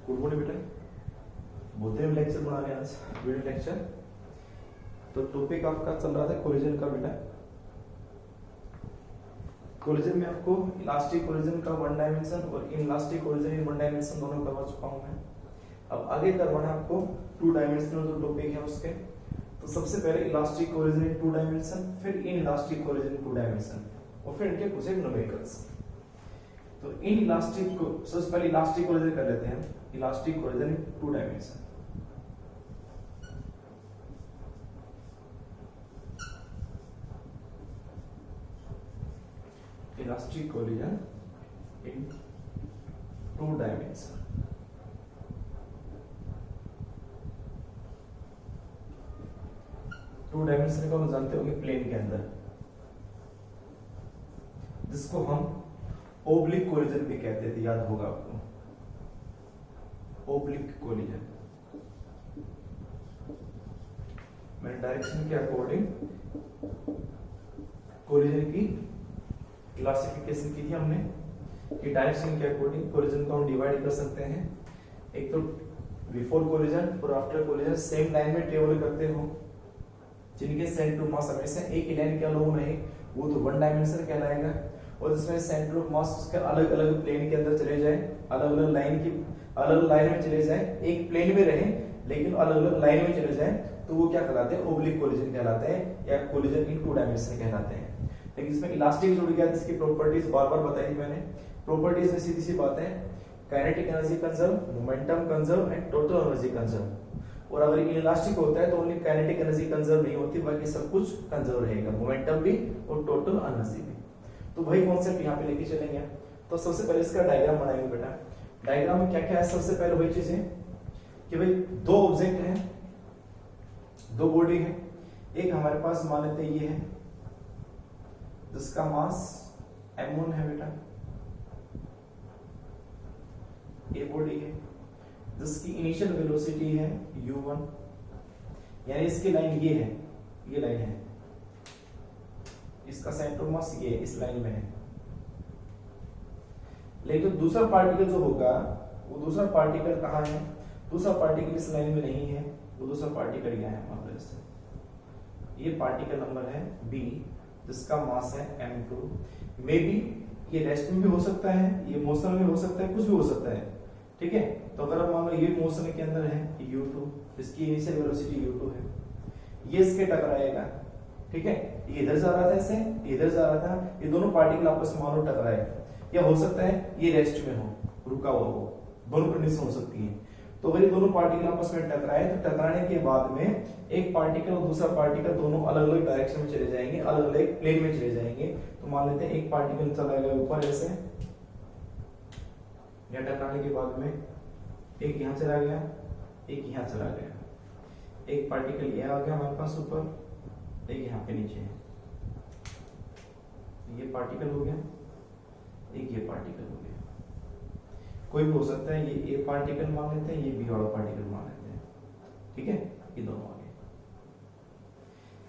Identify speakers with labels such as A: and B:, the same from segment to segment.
A: Good morning बेटा, बहुत दिन लेक्चर बना रहे हैं आज, वीडियो लेक्चर। तो टॉपिक आपका चल रहा था कोलिजन का बेटा। कोलिजन में आपको इलास्टिक कोलिजन का वन डायमेंशन और inelastic collision in one dimension दोनों करवा चुका हूं मैं। अब आगे करवाना आपको टू डायमेंशनल जो टॉपिक है उसके। तो सबसे पहले elastic collision in two dimension, फिर inelastic collision in two dimension और फिर इनके कुछ न्यूमेरिकल्स। तो इन इलास्टिक को सबसे पहले इलास्टिक कोलिजन कर लेते हैं। Elastic collision in two dimension. Elastic collision in two dimension. Two dimension को हम जानते होंगे प्लेन के अंदर, जिसको हम ओब्लिक कोलिजन भी कहते थे, याद होगा आपको। ओब्लिक कोलिजन मैंने डायरेक्शन के अकॉर्डिंग कोलिजन की क्लासिफिकेशन की थी हमने कि डायरेक्शन के अकॉर्डिंग कोलिजन को हम डिवाइड कर सकते हैं। एक तो बिफोर कोलिजन और आफ्टर कोलिजन सेम लाइन में ट्रेवल करते हो, जिनके सेंटर ऑफ मास हमेशा एक ही लाइन के अलोन रहे, वो तो वन डायमेंशन कहलाएगा। और जिसमें सेंटर ऑफ मास उसके अलग अलग प्लेन के अंदर चले जाए, अलग अलग लाइन में चले जाए, एक प्लेन में रहे लेकिन अलग अलग लाइन में चले जाए, तो वो क्या कहलाते हैं? ओब्लिक कोलिजन कहलाते हैं या कोलिजन इन टू डायमेंशन कहलाते हैं। लेकिन इसमें इलास्टिक जुड़ गया, जिसकी प्रॉपर्टीज बार बार बताई थी मैंने। प्रॉपर्टीज में सीधी सी बात है, kinetic energy conserve, momentum conserve and total energy conserve. और अगर इलास्टिक होता है तो ओनली काइनेटिक एनर्जी कंजर्व नहीं होती, बाकी सब कुछ कंजर्व रहेगा, मोमेंटम भी और टोटल एनर्जी भी। तो वही कॉन्सेप्ट यहाँ पे लेके चलेंगे। तो सबसे पहले इसका डायग्राम बनाएंगे बेटा। डायग्राम में क्या क्या है? सबसे पहले वही चीज है कि भाई दो ऑब्जेक्ट हैं, दो बॉडी है। एक हमारे पास मान लेते हैं ये है, जिसका मास m1 है बेटा, ये बॉडी है जिसकी इनिशियल वेलोसिटी है u1, यानी इसकी लाइन ये है, ये लाइन है, इसका सेंटर ऑफ मास ये इस लाइन में है। लेकिन दूसरा पार्टिकल जो होगा, वो दूसरा पार्टिकल कहाँ है? दूसरा पार्टिकल इस लाइन में नहीं है, वो दूसरा पार्टिकल यहाँ है। मतलब इससे ये पार्टिकल नंबर है b, जिसका मास है m2। मे बी ये रेस्ट में भी हो सकता है, ये मोशन में हो सकता है, कुछ भी हो सकता है, ठीक है। तो अगर मान लो ये मोशन के अंदर है u2, इसकी इनिशियल वेलोसिटी u2 है, ये इसके टकराएगा, ठीक है। ये इधर जा रहा था, इससे इधर जा रहा था, ये दोनों पार्टिकल आपस में मानो टकराए, या हो सकता है ये रेस्ट में हो, रुका हुआ हो, दोनों कंडीशन हो सकती है। तो अगर ये दोनों पार्टिकल आपस में टकराए तो टकराने के बाद में एक पार्टिकल और दूसरा पार्टिकल दोनों अलग अलग डायरेक्शन में चले जाएंगे, अलग अलग प्लेन में चले जाएंगे। तो मान लेते हैं एक पार्टिकल चला गया ऊपर ऐसे, या टकराने के बाद में एक यहाँ चला गया, एक यहाँ चला गया, एक पार्टिकल ये आ गया हमारे पास ऊपर, एक यहाँ पे नीचे है, ये पार्टिकल हो गया, एक ये पार्टिकल हो गया। कोई भी हो सकता है, ये ए पार्टिकल मान लेते हैं, ये बी वाला पार्टिकल मान लेते हैं, ठीक है। ये दोनों आ गए।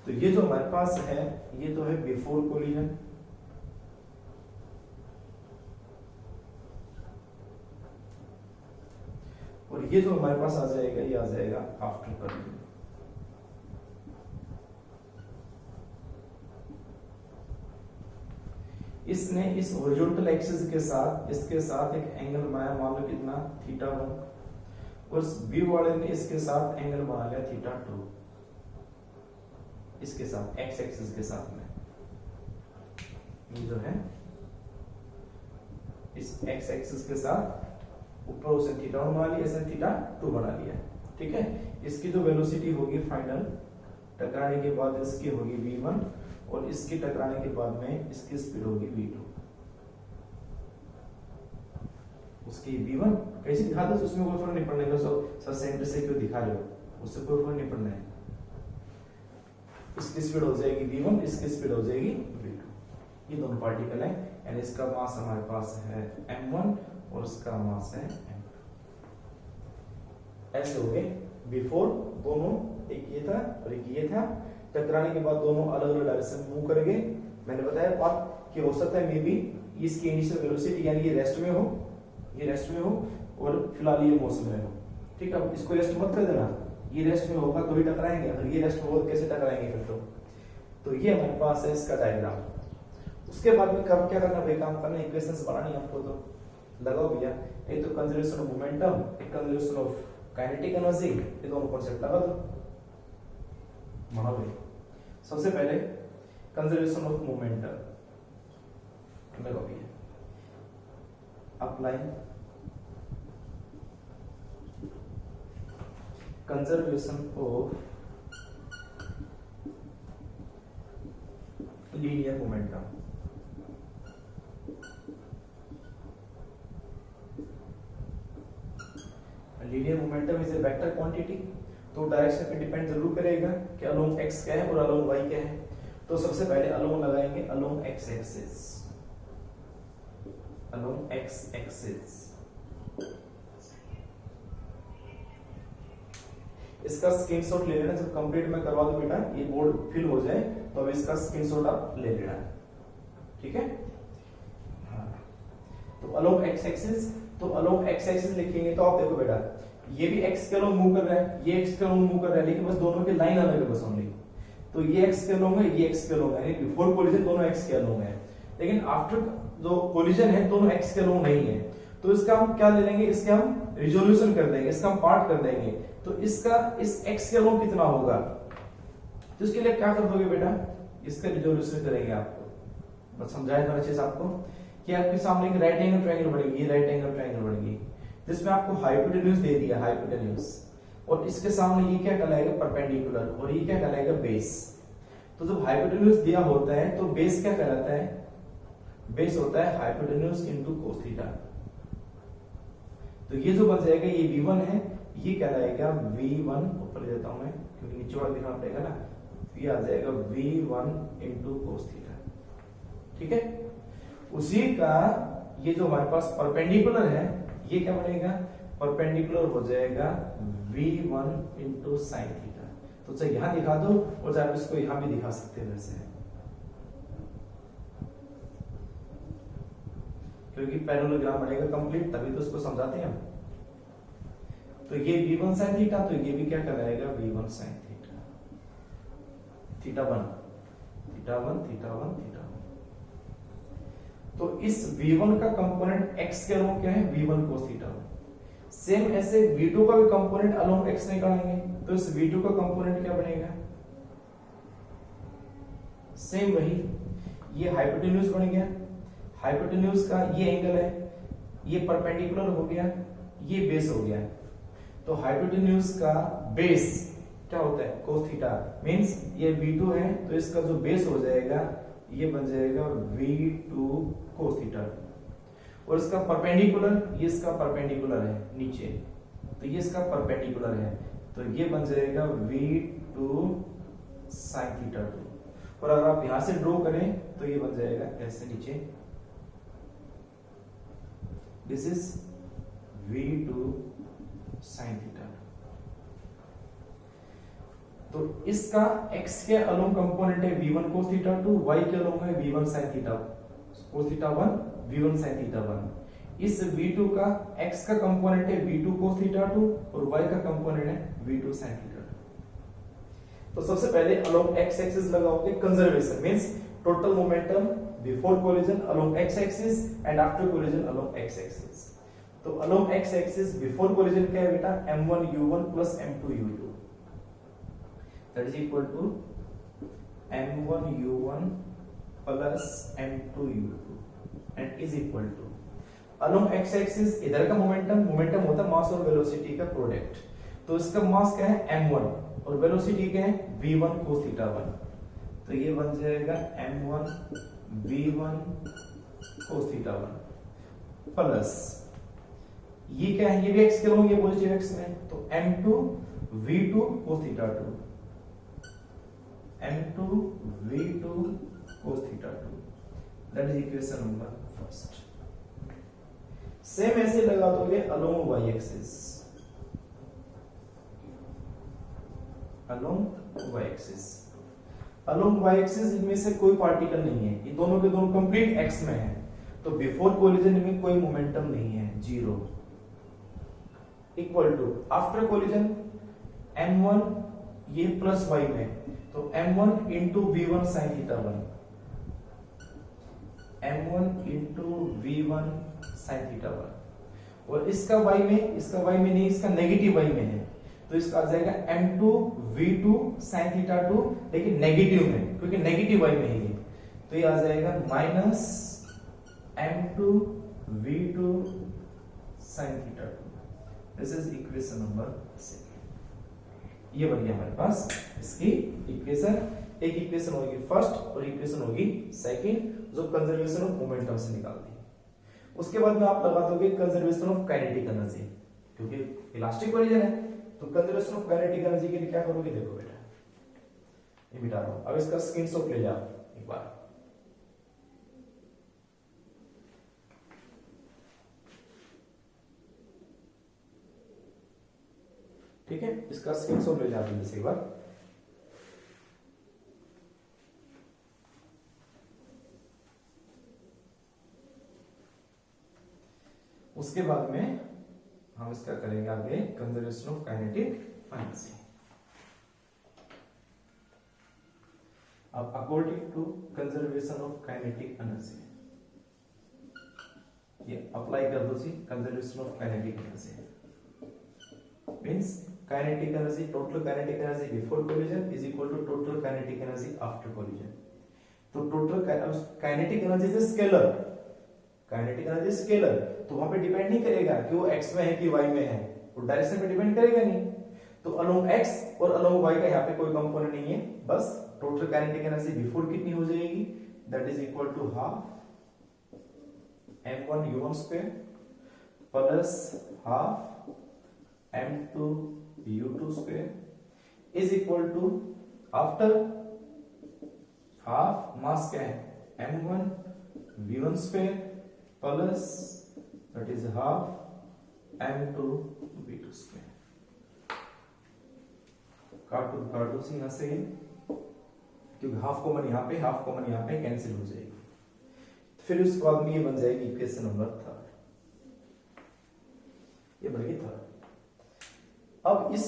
A: तो ये जो हमारे पास है, ये तो है बिफोर कोलिजन, और ये जो हमारे पास आ जाएगा, ये आ जाएगा आफ्टर कोलिजन। इसने इस हॉरिजॉन्टल एक्सिस के साथ, इसके साथ एक एंगल बनाया, मान लो कितना, θ1, और बी वाले ने इसके साथ एंगल बना लिया θ2, इसके साथ एक्स एक्सिस के साथ में। ये जो है इस एक्स एक्सिस के साथ ऊपर उसे θ1 बना लिया, ऐसे θ2 बना लिया, ठीक है। इसकी जो वेलोसिटी होगी फाइनल टकराने के बाद, इसकी होगी v1, और इसके टकराने के बाद में इसकी स्पीड होगी v2। उसकी v1 कैसे दिखाते हैं, उसमें कोई फर्क नहीं पड़ने का। सर सेंटर से क्यों दिखा रहे हो, उससे कोई फर्क नहीं पड़ना है। इसकी स्पीड हो जाएगी v1, इसकी स्पीड हो जाएगी v2। ये दोनों पार्टिकल है, यानी इसका मास हमारे पास है m1 और इसका मास है m2। ऐसे हो गए बिफोर, दोनों एक ये था और एक ये था, टकराने के बाद दोनों अलग अलग डायरेक्शन में मूव करेंगे। मैंने बताया बात कि हो सकता है मे बी इसकी इनिशियल वेलोसिटी यानी ये रेस्ट में हो, ये रेस्ट में हो और फिलहाल ये मोशन में हो, ठीक है। अब इसको रेस्ट मत कर देना, ये रेस्ट में होगा तो ही टकराएंगे, अगर ये रेस्ट में होगा कैसे टकराएंगे फिर तो ये हमारे पास है इसका डायग्राम। उसके बाद में कब क्या करना भाई, काम करना, इक्वेशंस बनानी आपको, तो लगाओ भैया, एक तो कंजर्वेशन ऑफ मोमेंटम, एक कंजर्वेशन ऑफ काइनेटिक एनर्जी, ये दोनों कॉन्सेप्ट लगा दो। बनाओ भाई, सबसे पहले कंजर्वेशन ऑफ मोमेंटम लगाओ भैया, apply conservation of linear momentum. Linear momentum is a vector quantity, तो डायरेक्शन पे डिपेंड जरूर करेगा कि अलोंग x क्या है और अलोंग y क्या है। तो सबसे पहले अलोंग लगाएंगे, along x axis, along x axis. इसका स्क्रीनशॉट ले लेना, जब कंप्लीट मैं करवा दूं बेटा, ये बोर्ड फिल हो जाए तो अब इसका स्क्रीनशॉट आप ले लेना, ठीक है। हाँ, तो अलोंग x एक्सिस, तो अलोंग x एक्सिस लिखेंगे तो आप देखो बेटा, ये भी x के अलोंग मूव कर रहा है, ये x के अलोंग मूव कर रहा है, लेकिन बस दोनों की लाइन अलग है बस ओनली। तो ये x के अलोंग है, ये x के अलोंग है, बिफोर कोलिजन दोनों x के अलोंग है, लेकिन आफ्टर जो कोलिजन है दोनों x के अलोंग नहीं है। तो इसका हम क्या ले लेंगे, इसके हम रिजोल्यूशन कर देंगे, इसका हम पार्ट कर देंगे। तो इसका इस x के अलोंग कितना होगा, तो इसके लिए क्या कर दोगे बेटा, इसका रिजोल्यूशन करेंगे आपको, बस समझाया था चीज आपको कि आपके सामने एक राइट एंगल ट्रायंगल बनेगी, ये राइट एंगल ट्रायंगल बनेगी, जिसमें आपको हाइपोटेन्यूज दे दिया, हाइपोटेन्यूज, और इसके सामने ये क्या कहलाएगा, परपेंडिकुलर, और ये क्या कहलाएगा, बेस। तो जब हाइपोटेन्यूज दिया होता है तो बेस क्या कहलाता है, बेस होता है हाइपोटेन्यूज इनटू cos थीटा। तो ये जो बन जाएगा, ये v1 है, ये कहलाएगा v1, ऊपर ले देता हूं मैं क्योंकि नीचे वाला दिखाना पड़ेगा ना, ये आ जाएगा v1 इनटू cos थीटा, ठीक है। उसी का ये जो हमारे पास परपेंडिकुलर है, ये क्या बनेगा, परपेंडिकुलर हो जाएगा v1 इनटू sin थीटा। तो चाहे यहां दिखा दो और चाहे इसको यहां भी दिखा सकते हैं वैसे, क्योंकि पैरेललोग्राम बनेगा कंप्लीट, तभी तो इसको समझाते हैं हम। तो ये v1 sin थीटा, तो ये भी क्या कहलाएगा, v1 sin theta, theta 1, theta 1, theta 1, theta 1। तो इस v1 का कंपोनेंट x के अलोंग क्या है, v1 cos थीटा। सेम ऐसे v2 का भी कंपोनेंट अलोंग x निकालेंगे, तो इस v2 का कंपोनेंट क्या बनेगा, सेम वही, ये हाइपोटेन्यूज बन गया, हाइपोटेन्यूज का ये एंगल है, ये परपेंडिकुलर हो गया, ये बेस हो गया। तो हाइपोटेन्यूज का बेस क्या होता है, cos थीटा, मींस ये v2 है, तो इसका जो बेस हो जाएगा ये बन जाएगा v2 cos थीटा, और इसका परपेंडिकुलर, ये इसका परपेंडिकुलर है नीचे, तो ये इसका परपेंडिकुलर है, तो ये बन जाएगा v2 sin थीटा 2। और अगर आप यहां से ड्रॉ करें तो ये बन जाएगा ऐसे नीचे, this is v2 sin theta. तो इसका x के अलोंग कंपोनेंट है v1 cos थीटा 2, y के अलोंग है v1 sin theta, cos theta 1, v1 sin theta 1। इस v2 का x का कंपोनेंट है v2 cos थीटा 2 और y का कंपोनेंट है v2 sin थीटा 2। तो सबसे पहले अलोंग x एक्सिस लगाओगे, conservation means total momentum before collision along x axis and after collision along x axis. तो along x axis before collision क्या है बेटा, m1u1 plus m2u2, that is equal to m1u1 plus m2u2 and is equal to along x axis इधर का momentum, momentum होता है मास और velocity का प्रोडक्ट, तो इसका मास क्या है m1 और वेलोसिटी क्या है v1 cos थीटा 1, तो ये बन जाएगा m1 v1 cos theta 1 plus ये क्या है, ये भी x के अलोंग, ये पॉजिटिव x में, तो m2 v2 cos theta 2, m2 v2 cos theta 2, that is equation number first. Same ऐसे लगा दोगे along y axis, along y axis, along y axis इनमें से कोई पार्टिकल नहीं है, ये दोनों के दोनों कंप्लीट x में है, तो तो बिफोर कोलिजन में कोई मोमेंटम नहीं है, zero, equal to after collision m1 ये प्लस y में, तो m1 into v1 sine theta 1, m1 into v1 sine theta 1, और इसका y में, इसका y में नहीं, इसका नेगेटिव y में है, तो इसका आ जाएगा m2 v2 साइन थीटा 2, लेकिन नेगेटिव में, क्योंकि नेगेटिव y में है ये, तो ये आ जाएगा minus m2 v2 sine theta 2। This is equation number 6। ये बन गया हमारे पास इसकी इक्वेशन। एक इक्वेशन होगी फर्स्ट और इक्वेशन होगी सेकंड, जो कंजर्वेशन ऑफ मोमेंटम से निकालती है। उसके बाद में आप लगा दोगे कंजर्वेशन ऑफ काइनेटिक एनर्जी, क्योंकि इलास्टिक कोलिजन है, तो कंजर्वेशन ऑफ काइनेटिक एनर्जी के लिए क्या करोगे, देखो बेटा ये मिटा रहा हूं, अब इसका स्क्रीनशॉट ले जाओ एक बार। ठीक है, इसका स्क्रीनशॉट ले जाते हैं जैसे एक बार। उसके बाद में हम इसका करेंगे आगे कंजर्वेशन ऑफ काइनेटिक एनर्जी। अब according to conservation of kinetic energy, ये अप्लाई कर दो जी, conservation of kinetic energy means kinetic energy, total kinetic energy before collision is equal to total kinetic energy after collision. तो total kinetic energy is scalar, kinetic energy scalar, तो वहां पे depend नहीं करेगा कि वो x में है कि y में है, वो डायरेक्शन पे डिपेंड करेगा नहीं। तो अलोंग x और अलोंग y का यहाँ पे कोई कंपोनेंट नहीं है, बस टोटल काइनेटिक एनर्जी बिफोर कितनी हो जाएगी, that is equal to half m1 u1 square plus half m2 u2 square is equal to after half mass क्या है m1 v1 square plus that is half m2 v2 square. काट दो यहां से, क्योंकि हाफ कॉमन यहां पे, half common यहां पे कैंसिल हो जाएगी। फिर उसके बाद में ये बन जाएगी इक्वेशन नंबर 3, ये बन गई 3। अब इस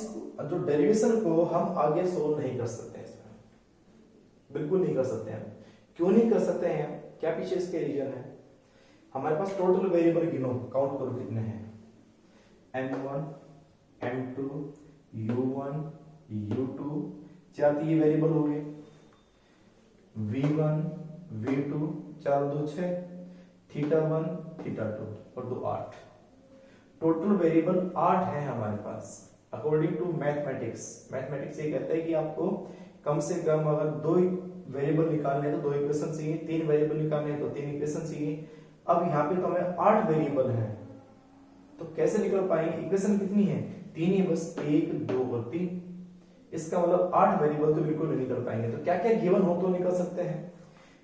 A: जो डेरिवेशन को हम आगे सोल्व नहीं कर सकते, इसमें बिल्कुल नहीं कर सकते हैं। क्यों नहीं कर सकते हैं, क्या पीछे इसके रीजन है, हमारे पास टोटल वेरिएबल गिनो, काउंट करो कितने हैं, m1 m2 u1 u2, 4 तो ये वेरिएबल हो गए, v1 v2, 4 2 6, थीटा 1 थीटा 2 और 2 8, टोटल वेरिएबल 8 है हमारे पास। अकॉर्डिंग टू मैथमेटिक्स, मैथमेटिक्स ये कहता है कि आपको कम से कम अगर 2 वेरिएबल निकालने हैं तो 2 इक्वेशन चाहिए, 3 वेरिएबल निकालने हैं तो 3 इक्वेशन चाहिए। अब यहाँ पे तो हमें 8 वेरिएबल है, तो कैसे निकल पाएंगे, इक्वेशन कितनी है, 3 ही बस, 1 2 और 3, इसका मतलब 8 वेरिएबल तो बिल्कुल नहीं निकल पाएंगे। तो क्या क्या गिवन हो तो निकल सकते हैं,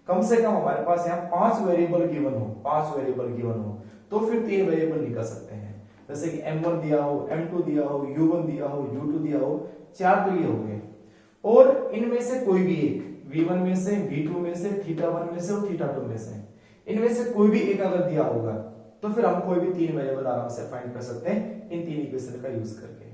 A: कम से कम हमारे पास यहाँ 5 वेरिएबल गिवन हो, 5 वेरिएबल गिवन हो तो फिर 3 वेरिएबल निकल सकते हैं। जैसे कि m1 दिया हो, m2 दिया हो, u1 दिया हो, u2 दिया हो, 4 तो ये हो गए, और इनमें से कोई भी एक, v1 में से, v2 में से, थीटा 1 में से और थीटा 2 में से, इनमें से कोई भी एक अगर दिया होगा तो फिर हम कोई भी 3 वेरिएबल आराम से फाइंड कर सकते हैं इन 3 इक्वेशन का यूज करके।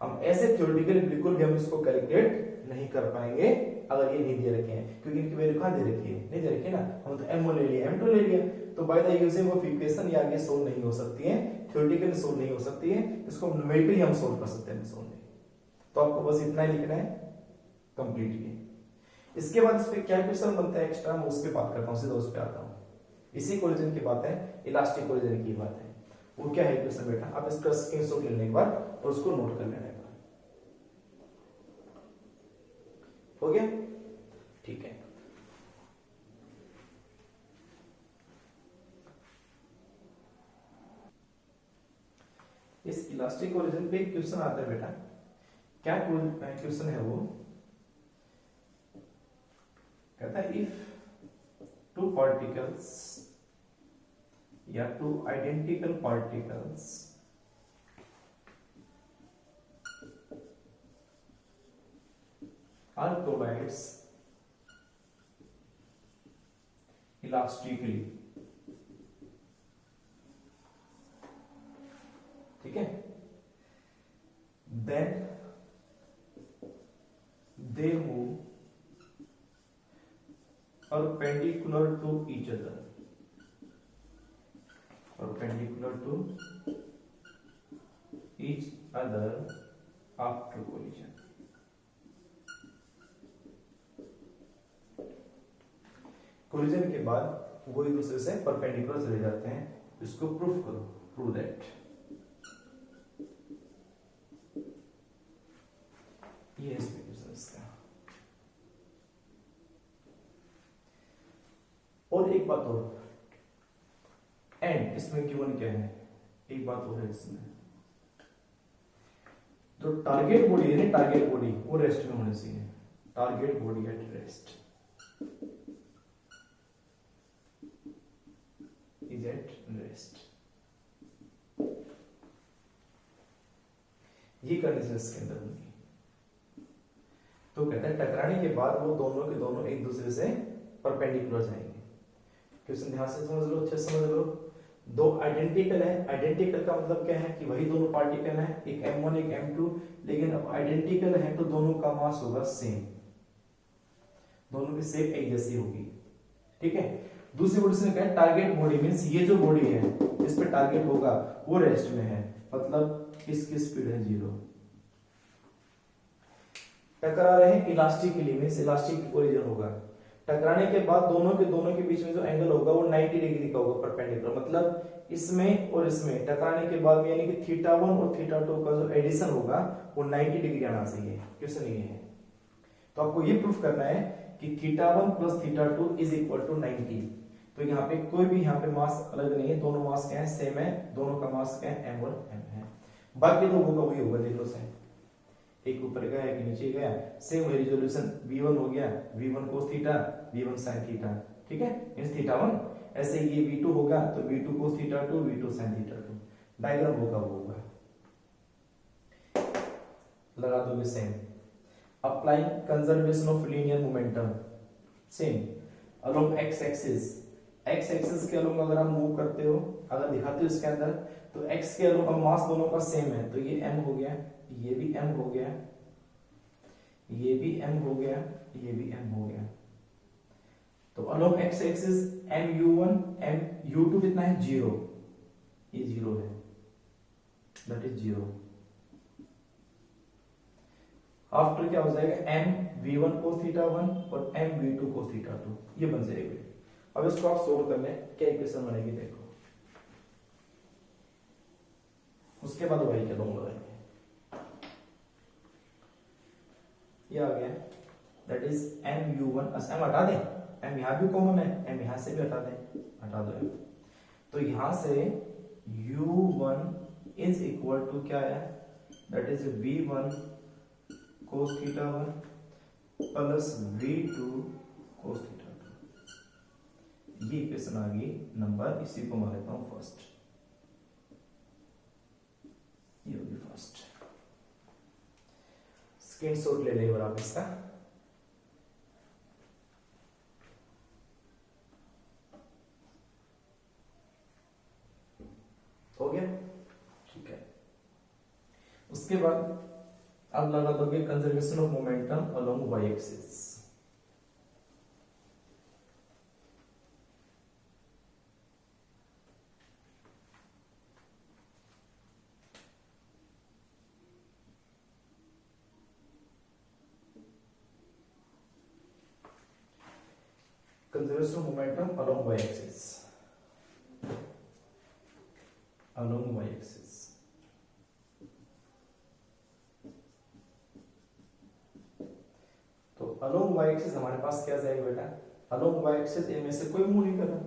A: हम ऐसे थ्योरेटिकली बिल्कुल भी हम इसको कैलकुलेट नहीं कर पाएंगे अगर ये नहीं दे रखे हैं, क्योंकि इनकी वैल्यू कहां दे रखी है, नहीं दे रखी है ना, हम तो m1 ले लिया, m2 ले लिया, तो by the using of equation ये आगे सोल्व नहीं हो सकती है, थ्योरेटिकली सोल्व नहीं हो सकती है, इसको न्यूमेरिकली हम सोल्व कर सकते हैं, सोल्व नहीं। तो आपको बस इतना ही लिखना है कंप्लीटली। इसके बाद इस पे क्या क्वेश्चन बनता है एक्स्ट्रा, मैं उस पे बात करता हूं, सीधा उस पे आता हूं। इसी कोलिजन की बात है, इलास्टिक कोलिजन की बात है, वो क्या है क्वेश्चन बेटा, आप इसका स्क्रीनशॉट लेने के बाद और उसको नोट कर लेना है। हो गया, ठीक है। इस इलास्टिक कोलिजन पे क्वेश्चन आता है बेटा, क्या क्वेश्चन है वो, कहता है इफ 2 पार्टिकल्स या 2 identical particles are collides elastically perpendicular to each other, perpendicular to each other after collision. Collision के बाद वो एक दूसरे से परपेंडिकुलर चले जाते हैं, इसको प्रूफ करो, प्रूव दैट। ये एक्सप्लेनेशन इसका। और एक बात और, एंड इसमें गिवन क्या है, एक बात और है इसमें, जो टारगेट बॉडी है ना, टारगेट बॉडी वो रेस्ट में होनी चाहिए, target body at rest is at rest। ये कंडीशन इसके अंदर होंगी। तो कहते हैं टकराने के बाद वो दोनों के दोनों एक दूसरे से परपेंडिकुलर जाएंगे। क्वेश्चन ध्यान से समझ लो, अच्छे समझ लो। दो आइडेंटिकल है, आइडेंटिकल का मतलब क्या है कि वही दोनों पार्टिकल हैं, एक m1 एक m2, लेकिन अब आइडेंटिकल है तो दोनों का मास होगा सेम, दोनों की शेप एक जैसी होगी, ठीक है। दूसरी बॉडी से क्या है, टारगेट बॉडी मींस ये जो बॉडी है इस पे टारगेट होगा वो रेस्ट में है, मतलब इसकी स्पीड है 0। टकरा रहे हैं इलास्टिकली मींस इलास्टिक कोलिजन होगा। टकराने के बाद दोनों के बीच में जो एंगल होगा वो 90 डिग्री का होगा, परपेंडिकुलर, मतलब इसमें और इसमें टकराने के बाद यानी कि θ1 और θ2 का जो एडिशन होगा वो 90 डिग्री आना चाहिए। क्वेश्चन ये है, तो आपको ये प्रूफ करना है कि θ1 प्लस θ2 इज इक्वल टू 90। तो यहाँ पे कोई भी यहाँ पे मास अलग नहीं है, दोनों मास क्या है, सेम है, दोनों का मास क्या है, m1 m है। बाकी लोगों का वही होगा, देख लो सेम, एक ऊपर गया एक नीचे गया, सेम रेजोल्यूशन v1 हो गया, v1 cos theta v1 sin theta, ठीक है, इस θ1। ऐसे ये v2 होगा तो v2 cos θ2 v2 sin θ2, diagram होगा वो होगा, लगा दोगे same. Applying conservation of linear momentum, same along x axis, x axis के अलोंग अगर आप मूव करते हो, अगर दिखाते हो इसके अंदर, तो x के अलोंग मास दोनों का सेम है, तो ये m हो गया, ये भी m हो गया, ये भी m हो गया, ये भी m हो गया। तो along x axis mu1 mu2 कितना है 0, ये 0 है, दैट इज 0। आफ्टर क्या हो जाएगा, m v1 cos θ1 और m v2 cos θ2, ये बन जाएगा। अब इसको आप सोल्व कर लें, क्या इक्वेशन बनेगी देखो, उसके बाद y के दोनों लगाएंगे, ये आ गया, दैट इज mu1, m हटा दें, m यहां भी कॉमन है, m यहां से भी हटा दें, हटा दो, तो यहां से u1 इज इक्वल टू क्या है, that is v1 cos θ1 plus v2 cos θ2। ये इक्वेशन आ गई नंबर, इसी को मान लेता हूं फर्स्ट, ये होगी फर्स्ट। स्क्रीनशॉट ले ले और आप इसका, हो गया, ठीक है। उसके बाद अब लगा दोगे conservation of momentum along y axis. Conservation of momentum along y-axis, along y-axis। तो along y-axis हमारे पास क्या जाएगा बेटा, along y-axis इनमें से कोई मूव नहीं कर रहा,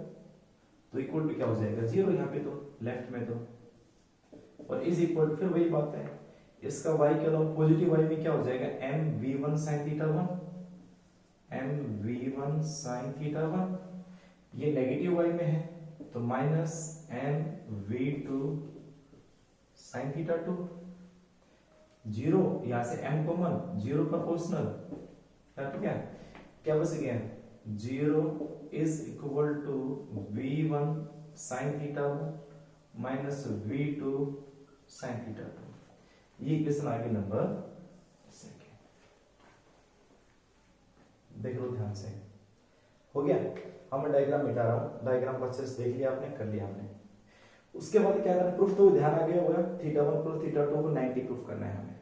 A: तो इक्वल टू क्या हो जाएगा 0 यहाँ पे, तो लेफ्ट में तो, और इज इक्वल फिर वही बात है, इसका y के along पॉजिटिव y में क्या हो जाएगा, m v1 sin θ1 m v1 sin θ1, ये नेगेटिव y में है तो माइनस m v2 sin θ2, 0 यहां से m कॉमन, 0 प्रोपोर्शनल, तो क्या बच गया, 0 is equal to v1 sin θ1 minus v2 sin θ2। ये इक्वेशन आ गई नंबर, देख लो ध्यान से, हो गया। अब मैं डायग्राम मिटा रहा हूँ, डायग्राम को अच्छे से देख लिया आपने, कर लिया हमने। उसके बाद क्या करना, प्रूफ तो ध्यान आ गया होगा, θ1 प्लस θ2 को 90 प्रूफ करना है हमें।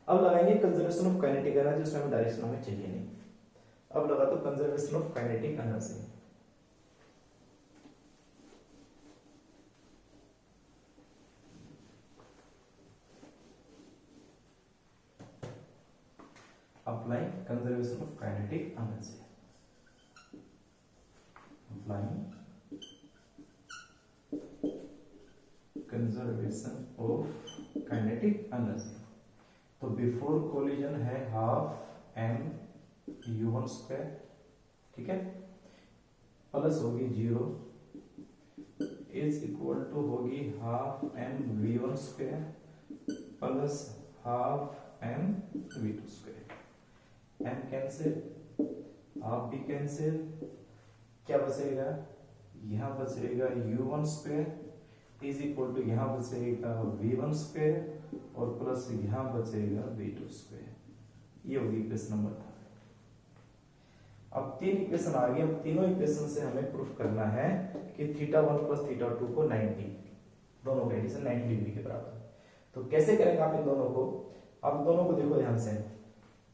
A: अब लगाएंगे कंजर्वेशन ऑफ काइनेटिक एनर्जी, जिसमें हमें डायरेक्शन हमें चाहिए नहीं। अब लगा तो conservation of kinetic energy. Apply conservation of kinetic energy, apply conservation of kinetic energy. तो बिफोर कोलिजन है हाफ एम u1 स्क्वायर, ठीक है, प्लस होगी 0 इज इक्वल टू होगी half m v1 square plus half m v2 square. M cancel, half भी cancel, क्या बचेगा, यहां बचेगा u1 square is equal to यहां बचेगा v1 स्क्वायर और प्लस यहां बचेगा v2 स्क्वायर। ये होगी इक्वेशन नंबर 3। अब 3 इक्वेशन आ गई। अब तीनों इक्वेशन से हमें प्रूफ करना है कि θ1 प्लस θ2 को 90 दोनों का एडिशन 90 डिग्री के बराबर। तो कैसे करेंगे आप इन दोनों को, अब दोनों को देखो ध्यान से,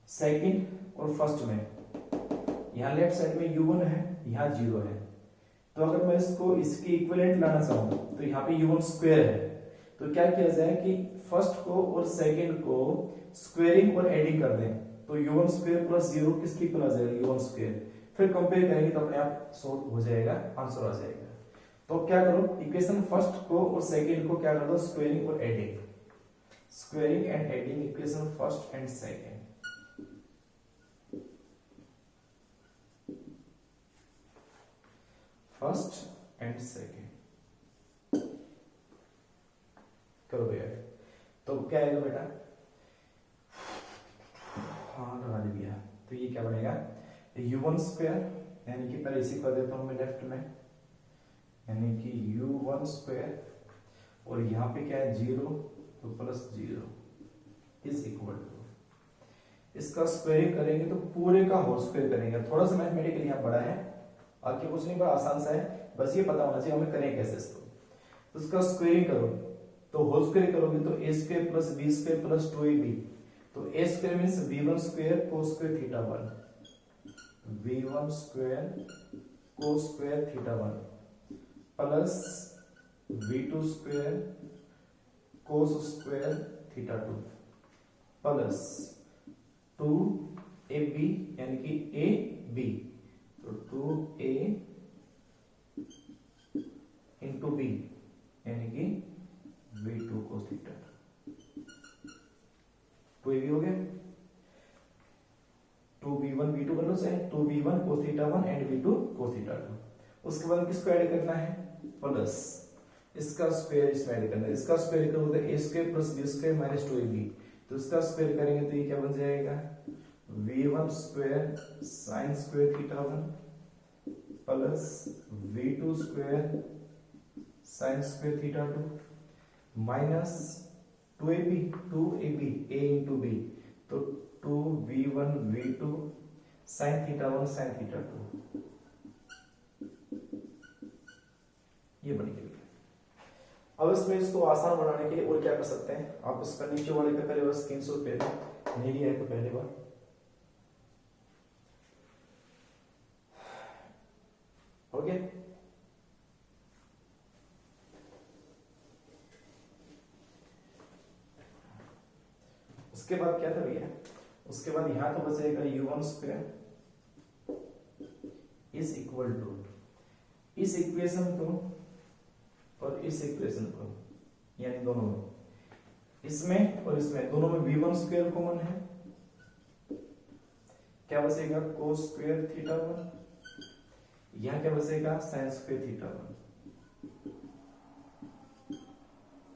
A: सेकंड और फर्स्ट में यहाँ लेफ्ट साइड में u1 है, यहाँ 0 है। तो अगर मैं इसको इसके इक्विवेलेंट लाना चाहूं तो यहाँ पे u1 स्क्वायर है, तो क्या किया जाए कि फर्स्ट को और सेकंड को स्क्वायरिंग और एडिंग कर दें। तो u1 स्क्वायर प्लस 0 किसकी इक्वल आ जाएगा, u1 स्क्वायर। फिर कंपेयर करेंगे तो अपने आप सॉल्व हो जाएगा, आंसर आ जाएगा। तो क्या करो, इक्वेशन फर्स्ट को और सेकंड को क्या कर दो, स्क्वायरिंग और adding, squaring and adding equation first and second. First and second करो भैया। तो क्या आएगा बेटा, हाँ लगा दिया। तो ये क्या बनेगा, u1 स्क्वायर, यानी कि पहले इसी कर देता हूं मैं लेफ्ट में, यानी कि u1 स्क्वायर और यहाँ पे क्या है 0, तो प्लस 0 इज इक्वल टू, इसका स्क्वायरिंग करेंगे तो पूरे का होल स्क्वायर करेंगे। थोड़ा सा मैथमेटिकली यहाँ बड़ा है, आगे कुछ नहीं, बड़ा आसान सा है, बस ये पता होना चाहिए हमें करें कैसे इसको। तो इसका स्क्वायरिंग करो तो होल स्क्वायर करोगे तो a square plus b square plus 2ab, तो a square means v1 square cos square θ1, v1 square cos square θ1 plus v2 square cos square θ2 plus 2ab यानी कि ab, तो 2a इंटू b यानी कि v2 cos θ2, 2ab हो गया, 2b1 v2 कर लो चाहे 2b1 cos θ1 and v2 cos θ2। उसके बाद किसको ऐड करना है, प्लस इसका स्क्वायर इसमें ऐड करना है। इसका स्क्वायर करोगे तो a square plus b square minus 2ab, तो इसका स्क्वायर करेंगे तो ये क्या बन जाएगा, v1 square sin square θ1 plus v2 square sin square θ2 minus 2ab a into b, तो 2v1 v2 sin θ1 sin θ2, ये बन गया। अब इसमें इसको आसान बनाने के लिए और क्या कर सकते हैं, आप इसका नीचे वाले का पहले बार स्क्रीनशॉट ले लें, नहीं लिया है तो पहले बार हो गया। उसके बाद क्या था भैया, उसके बाद यहां तो बचेगा u1 square is equal to इस इक्वेशन को और इस इक्वेशन को, यानी दोनों में, इसमें और इसमें, दोनों में v1 स्क्वायर कॉमन है, क्या बचेगा cos स्क्वायर θ1, यहां क्या बचेगा sin स्क्वायर θ1,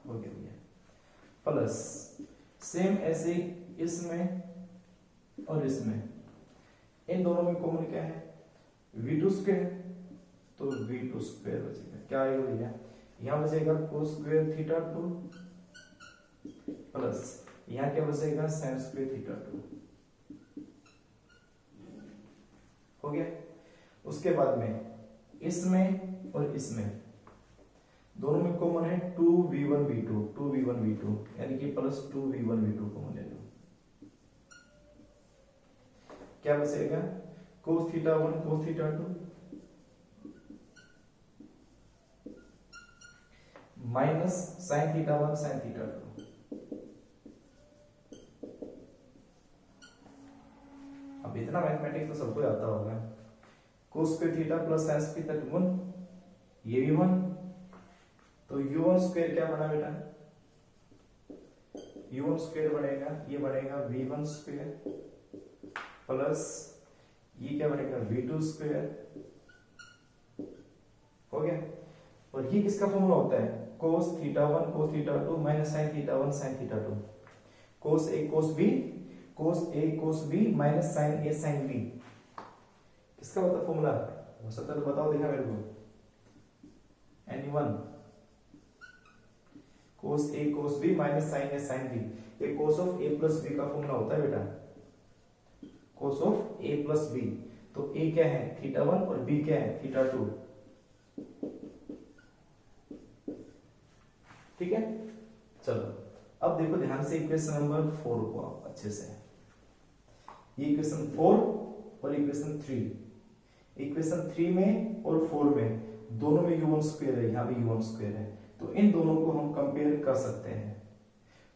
A: हो गया भैया। प्लस सेम ऐसे इसमें और इसमें, इन दोनों में कॉमन क्या है v2 स्क्वायर, तो v2 स्क्वायर बचेगा, क्या आएगा भैया, यहां बचेगा cos स्क्वायर θ2 प्लस यहां क्या बचेगा sin स्क्वायर θ2, हो गया। उसके बाद में इसमें और इसमें दोनों में कॉमन है 2v1v2, 2v1v2 यानी कि प्लस 2v1v2 कॉमन ले लो। क्या बचेगा? cos theta 1 cos theta 2 minus sin theta 1 sin theta 2। अब इतना मैथमेटिक्स तो सबको आता होगा। cos square theta plus sin square theta 1, ये भी 1, तो u1 स्क्वायर क्या बना बेटा? u1 स्क्वायर बनेगा, ये बनेगा v1 स्क्वायर प्लस ये क्या बनेगा v2 स्क्वायर, हो गया। और ये किसका फॉर्मूला होता है? cos theta 1 cos theta 2 minus sin theta 1 sin theta 2, cos a cos b minus sin a sin b। किसका होता फॉर्मूला? हो सकता है तो बताओ, देखा मेरे को। anyone cos a cos b minus sin a sin b, ये cos of a plus b का फॉर्मूला होता है बेटा, cos of a plus b। तो a क्या है? थीटा 1 और b क्या है? थीटा 2। ठीक है, चलो अब देखो ध्यान से इक्वेशन नंबर 4 को आप अच्छे से, ये इक्वेशन 4 और इक्वेशन 3। इक्वेशन 3 में और 4 में दोनों में u1 स्क्वायर है, यहाँ भी u1 स्क्वायर है, तो इन दोनों को हम कंपेयर कर सकते हैं।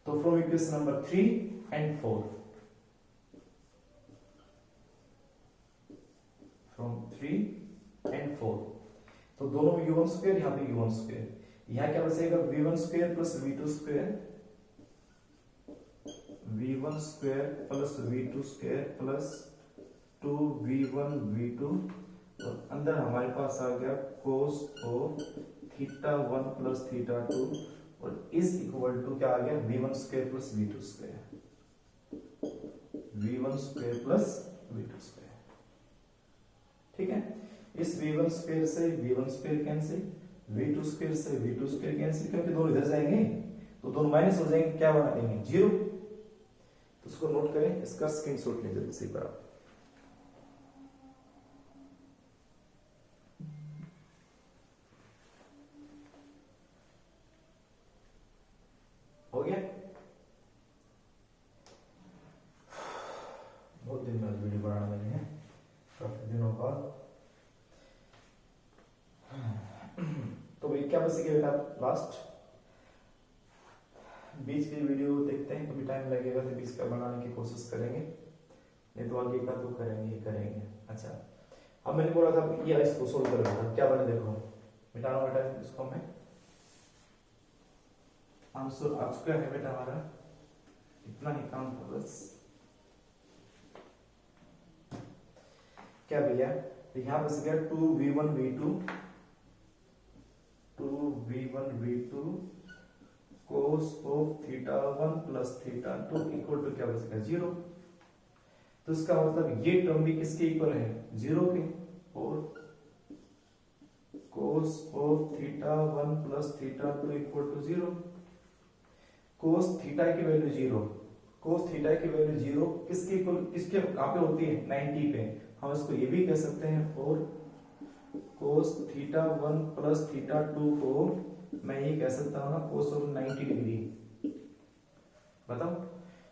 A: तो from equation number 3 and 4, from 3 and 4, तो दोनों में u1 स्क्वायर, यहाँ पे u1 स्क्वायर, यहाँ क्या बचेगा? v1 square plus v2 square, v1 square plus v2 square plus 2v1 v2, और अंदर हमारे पास आ गया cos of theta 1 plus theta 2, और इज इक्वल टू क्या आ गया? v1 square plus v2 square, v1 square plus v2 square. ठीक है, इस v1 स्क्वायर से v1 square cancel, v2 square से v2 स्क्वायर कैंसिल, क्योंकि दोनों इधर जाएंगे तो दोनों माइनस हो जाएंगे, क्या बना देंगे? 0। तो इसको नोट करें, इसका स्क्रीनशॉट ले जल्दी से आप। हो गया? बहुत दिन बाद वीडियो बनाना मैंने है, काफी दिनों बाद। तो भाई क्या बस बेटा, लास्ट बीच की वीडियो देखते हैं, कभी टाइम लगेगा तो बीच का बनाने की कोशिश करेंगे, नहीं तो आगे का तो करेंगे। अच्छा, अब मैंने बोला था ये इसको सोल्व करेगा, क्या बने देखो, मिटाना बेटा इसको, मैं आंसर आ चुका है बेटा हमारा, इतना ही काम था बस। क्या भैया, यहाँ बस गया 2v1 v2 cos of theta 1 plus theta 2 equal to क्या बचेगा? 0। तो इसका मतलब ये टर्म भी किसके इक्वल है? 0 के। और cos of theta 1 plus theta 2 equal to 0। cos theta की वैल्यू 0, cos थीटा की वैल्यू 0 किसके इक्वल, किसके कहां पे होती है? 90 पे। हम इसको ये भी कह सकते हैं, और cos थीटा 1 प्लस थीटा 2 को मैं ये कह सकता हूँ ना cos ऑफ 90 डिग्री। बताओ,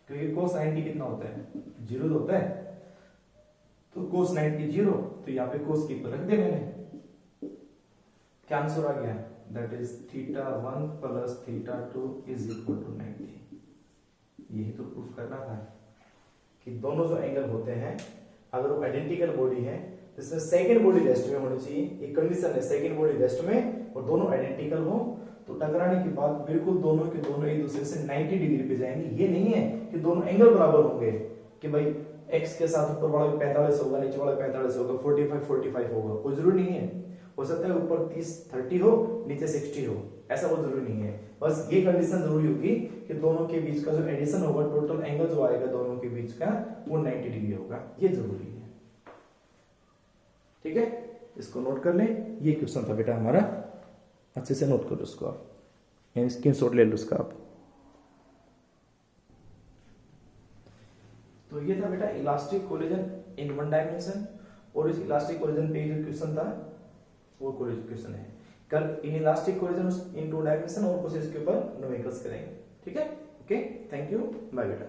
A: क्योंकि cos 90 कितना होता है? 0 तो होता है, तो cos 90 0, तो यहाँ पे cos की रख दे मैंने। क्या आंसर आ गया? That is theta 1 plus theta 2 is equal to 90। यही तो प्रूफ करना था कि दोनों जो एंगल होते हैं, अगर वो आइडेंटिकल बॉडी है, जिसमें सेकंड बॉडी रेस्ट में होनी चाहिए, एक कंडीशन है सेकंड बॉडी रेस्ट में और दोनों आइडेंटिकल हो, तो टकराने के बाद बिल्कुल दोनों के दोनों एक दूसरे से 90 डिग्री पे जाएंगे। ये नहीं है कि दोनों एंगल बराबर होंगे, कि भाई x के साथ ऊपर वाला 45 होगा, नीचे वाला 45 होगा, 45 होगा, कोई जरूरी नहीं है। हो सकता है ऊपर 30 हो, नीचे 60 हो, ऐसा कोई जरूरी नहीं है। बस ये कंडीशन जरूरी होगी कि दोनों के बीच का जो एडिशन होगा, टोटल एंगल जो आएगा दोनों के बीच का, वो 90 डिग्री होगा, ये जरूरी है। ठीक है, इसको नोट कर ले। ये क्वेश्चन था बेटा हमारा, अच्छे से नोट करो उसको आप, यानी स्क्रीनशॉट ले लो उसका आप। तो ये था बेटा elastic collision in one dimension. और इस इलास्टिक कोलिजन पे जो क्वेश्चन था वो क्वेश्चन है। कल inelastic collision in two dimension और कोशिश के ऊपर न्यूमेरिकल्स करेंगे। ठीक है, ओके, थैंक यू, बाय बेटा।